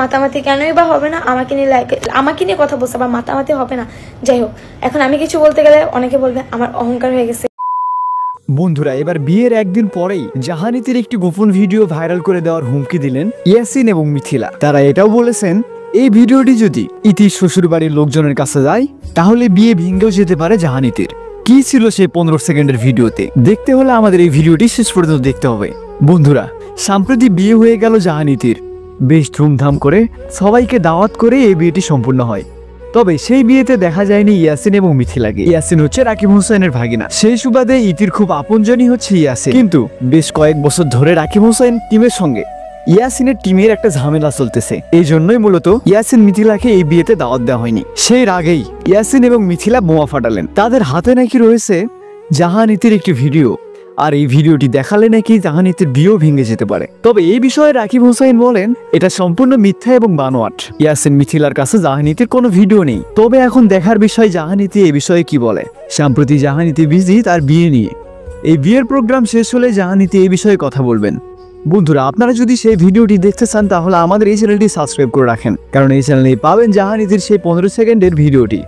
মাতামাতি কেনই বা হবে না, আমাকে নিয়ে কথা বলছে আবার মাতামাতি হবে না। যাই হোক, এখন আমি কিছু বলতে গেলে অনেকে বলবে আমার অহংকার হয়ে গেছে। বন্ধুরা, এবার বিয়ের একদিন পরেই জাহানিতির একটি গোপন ভিডিও ভাইরাল করে দেওয়ার হুমকি দিলেন ইয়াসিন এবং মিথিলা। তারা এটাও বলেছেন এই ভিডিওটি যদি ইতির শ্বশুর বাড়ির লোকজনের কাছে যায় তাহলে বিয়ে ভেঙেও যেতে পারে জাহানিতির। কি ছিল সেই 15 সেকেন্ডের ভিডিওতে দেখতে হলে আমাদের এই ভিডিওটি শেষ পর্যন্ত দেখতে হবে। বন্ধুরা, সম্প্রতি বিয়ে হয়ে গেল জাহানিতির। বেশ ধুমধাম করে সবাইকে দাওয়াত করে এই বিয়েটি সম্পূর্ণ হয়। তবে সেই বিয়েতে দেখা যায়নি ইয়াসিন এবং মিথিলাকে। ইয়াসিন হচ্ছে রাকিব হোসেনের ভাগিনা, সেই সুবাদে ইতির খুব আপনজনই হচ্ছে ইয়াসিন। কিন্তু বেশ কয়েক বছর ধরে রাকিব হোসেন টিমের সঙ্গে ইয়াসিনের টিমের একটা ঝামেলা চলতেছে। এই জন্যই মূলত ইয়াসিন মিথিলাকে এই বিয়েতে দাওয়াত দেওয়া হয়নি। সেই আগেই ইয়াসিন এবং মিথিলা বোমা ফাটালেন। তাদের হাতে নাকি রয়েছে জাহানিতির একটি ভিডিও, আর এই ভিডিওটি দেখালে নাকি জাহানিতির বিয়েও ভেঙে যেতে পারে। তবে এই বিষয়ে রাকিব হোসেন বলেন এটা সম্পূর্ণ মিথ্যা এবং বানোয়াট। ইয়াসিন মিথিলার কাছে জাহানিতির কোনো ভিডিও নেই। তবে এখন দেখার বিষয় জাহানিতি এই বিষয়ে কি বলে। সম্প্রতি জাহানিতি বিজি তার বিয়ে নিয়ে। এই বিয়ের প্রোগ্রাম শেষ হলে জাহানিতি এই বিষয়ে কথা বলবেন। বন্ধুরা, আপনারা যদি সেই ভিডিওটি দেখতে চান তাহলে আমাদের এই চ্যানেলটি সাবস্ক্রাইব করে রাখেন, কারণ এই চ্যানেলে পাবেন জাহানিতির সেই 15 সেকেন্ডের ভিডিওটি।